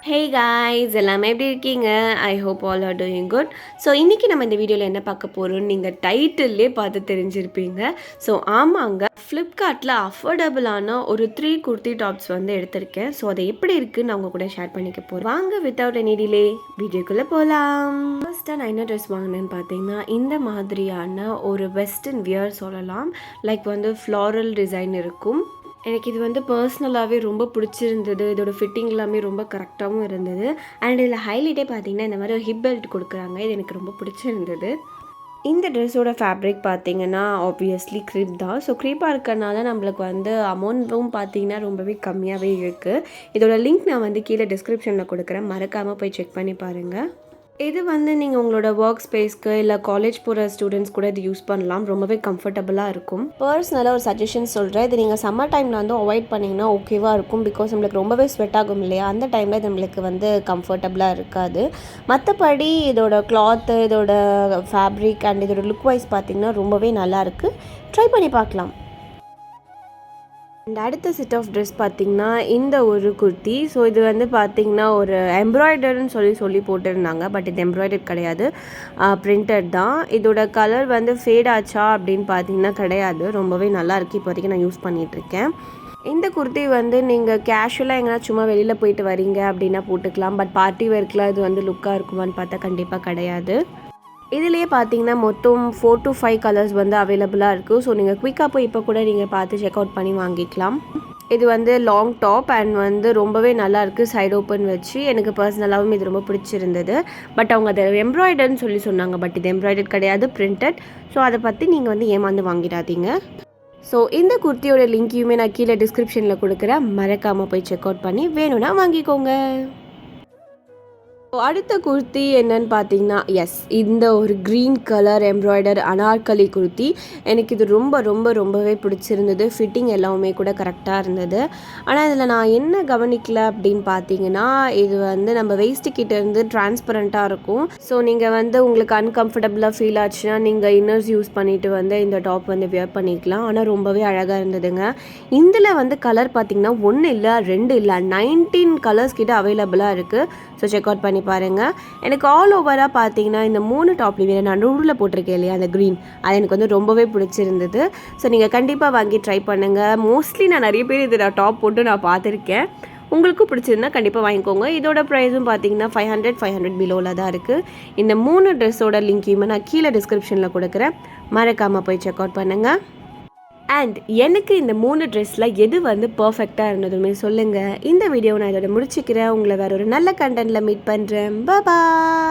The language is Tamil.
ஹே காய்ஸ் எல்லாமே எப்படி இருக்கீங்க? I hope all are doing good. So இன்றைக்கி நம்ம இந்த வீடியோவில் என்ன பார்க்க போகிறோம்னு நீங்கள் டைட்டில்லே பார்த்து தெரிஞ்சிருப்பீங்க. ஸோ ஆமாங்க, ஃப்ளிப்கார்ட்டில் அஃபோர்டபுளான ஒரு 3 குர்த்தி டாப்ஸ் வந்து எடுத்திருக்கேன். ஸோ அதை எப்படி இருக்குன்னு நான் உங்கள் கூட ஷேர் பண்ணிக்க போகிறேன். வாங்க வித்தவுட் எனி டிலே வீடியோக்குள்ளே போகலாம். ஃபர்ஸ்ட்டாக நான் என்ன ட்ரெஸ் வாங்கினேன்னு பார்த்தீங்கன்னா, இந்த மாதிரியான ஒரு வெஸ்டர்ன் வியர் சொல்லலாம். லைக் வந்து ஃப்ளாரல் டிசைன் இருக்கும். எனக்கு இது வந்து பர்சனலாகவே ரொம்ப பிடிச்சிருந்தது. இதோட ஃபிட்டிங் எல்லாமே ரொம்ப கரெக்டாகவும் இருந்தது. அண்ட் இதில் ஹைலைட்டே பார்த்தீங்கன்னா, இந்த மாதிரி ஒரு ஹிப் பெல்ட் கொடுக்குறாங்க. இது எனக்கு ரொம்ப பிடிச்சிருந்தது. இந்த ட்ரெஸ்ஸோட ஃபேப்ரிக் பார்த்தீங்கன்னா ஆப்வியஸ்லி க்ரீப் தான். ஸோ க்ரீப்பாக இருக்கிறனால நம்மளுக்கு வந்து அமௌண்ட்டும் பார்த்தீங்கன்னா ரொம்பவே கம்மியாகவே இருக்குது. இதோட லிங்க் நான் வந்து கீழே டிஸ்கிரிப்ஷனில் கொடுக்குறேன். மறக்காமல் போய் செக் பண்ணி பாருங்கள். இது வந்து நீங்கள் உங்களோட ஒர்க் ஸ்பேஸ்க்கு இல்லை காலேஜ் போகிற ஸ்டூடெண்ட்ஸ் கூட இது யூஸ் பண்ணலாம். ரொம்பவே கம்ஃபர்டபுளாக இருக்கும். பர்சனலாக ஒரு சஜஷன் சொல்கிறேன். இது நீங்கள் சம்மர் டைமில் வந்து அவாய்ட் பண்ணிங்கன்னா ஓகேவாக இருக்கும். பிகாஸ் நம்மளுக்கு ரொம்பவே ஸ்வெட் ஆகும் இல்லையா, அந்த டைமில் இது நம்மளுக்கு வந்து கம்ஃபர்டபுளாக இருக்காது. மற்றபடி இதோட கிளாத்து, இதோட ஃபேப்ரிக் அண்ட் இதோட லுக் வைஸ் பார்த்திங்கன்னா ரொம்பவே நல்லாயிருக்கு. ட்ரை பண்ணி பார்க்கலாம். அண்ட் அடுத்த செட் ஆஃப் ட்ரெஸ் பார்த்திங்கன்னா இந்த ஒரு குர்த்தி. ஸோ இது வந்து பார்த்திங்கன்னா ஒரு எம்ப்ராய்டர்னு சொல்லி போட்டிருந்தாங்க. பட் இது எம்ப்ராய்டர் கிடையாது, பிரிண்டட் தான். இதோட கலர் வந்து ஃபேட் ஆச்சா அப்படின்னு பார்த்தீங்கன்னா கிடையாது. ரொம்பவே நல்லாயிருக்கு. இப்போ வரைக்கும் நான் யூஸ் பண்ணிகிட்ருக்கேன். இந்த குர்த்தி வந்து நீங்கள் கேஷுவலாக எங்கன்னா சும்மா வெளியில் போயிட்டு வரீங்க அப்படின்னா போட்டுக்கலாம். பட் பார்ட்டி வேர்க்கெலாம் இது வந்து லுக்காக இருக்குமான்னு பார்த்தா கண்டிப்பாக கிடையாது. இதுலேயே பார்த்தீங்கன்னா மொத்தம் 4 to 5 கலர்ஸ் வந்து அவைலபிளாக இருக்குது. ஸோ நீங்கள் குயிக்காக போய் இப்போ கூட நீங்கள் பார்த்து செக் அவுட் பண்ணி வாங்கிக்கலாம். இது வந்து லாங் டாப் அண்ட் வந்து ரொம்பவே நல்லாயிருக்கு. சைடு ஓப்பன் வச்சு எனக்கு பர்சனலாகவும் இது ரொம்ப பிடிச்சிருந்தது. பட் அவங்க அதை எம்ப்ராய்டர்னு சொன்னாங்க. பட் இது எம்ப்ராய்டர் கிடையாது, பிரிண்டட். ஸோ அதை பற்றி நீங்கள் வந்து ஏமாந்து வாங்கிடாதீங்க. ஸோ இந்த குர்த்தியோட லிங்க்கையுமே நான் கீழே டிஸ்கிரிப்ஷனில் கொடுக்குறேன். மறக்காமல் போய் செக் அவுட் பண்ணி வேணும்னா வாங்கிக்கோங்க. அடுத்த குர்த்தி என்னன்னு பார்த்தீங்கன்னா, இந்த ஒரு green colour embroider Anarkali kurti. எனக்கு இது ரொம்பவே பிடிச்சிருந்தது. ஃபிட்டிங் எல்லாமே கூட கரெக்டாக இருந்தது. ஆனால் இதில் நான் என்ன கவனிக்கல அப்படின்னு பார்த்தீங்கன்னா, இது வந்து நம்ம வேஸ்ட்டுக்கிட்ட இருந்து டிரான்ஸ்பரண்ட்டாக இருக்கும். ஸோ நீங்கள் வந்து உங்களுக்கு அன்கம்ஃபர்டபுளாக ஃபீல் ஆச்சுன்னா நீங்கள் இன்னர்ஸ் யூஸ் பண்ணிவிட்டு வந்து இந்த டாப் வந்து வியர் பண்ணிக்கலாம். ஆனால் ரொம்பவே அழகாக இருந்ததுங்க. இதில் வந்து கலர் பார்த்தீங்கன்னா 1 இல்லை 2 இல்லை 19 கலர்ஸ் கிட்ட அவைலபிளாக இருக்குது. ஸோ செக் அவுட் பண்ணி பாருங்கள். எனக்கு ஆல் ஓவராக பார்த்தீங்கன்னா இந்த 3 டாப்லேயுமே நான் நடுவில் போட்டிருக்கேன் இல்லையா, அந்த க்ரீன், அது எனக்கு வந்து ரொம்பவே பிடிச்சிருந்தது. ஸோ நீங்கள் கண்டிப்பாக வாங்கி ட்ரை பண்ணுங்கள். மோஸ்ட்லி நான் நிறைய பேர் இது டாப் போட்டு நான் பார்த்துருக்கேன். உங்களுக்கும் பிடிச்சிருந்தா கண்டிப்பாக வாங்கிக்கோங்க. இதோட ப்ரைஸும் பார்த்தீங்கன்னா 500 பிலோவில் தான் இருக்குது. இந்த 3 ட்ரெஸ்ஸோட லிங்க்கையுமே நான் கீழே டிஸ்கிரிப்ஷனில் கொடுக்குறேன். மறக்காமல் போய் செக் அவுட் பண்ணுங்கள். அண்ட் எனக்கு இந்த 3 ட்ரெஸ்ஸில் எது வந்து பர்ஃபெக்டாக இருந்ததுமே சொல்லுங்கள். இந்த வீடியோவை நான் இதோட முடிச்சுக்கிறேன். உங்களை வேறு ஒரு நல்ல கண்டென்ட்டில் மீட் பண்ணுறேன். பாய்.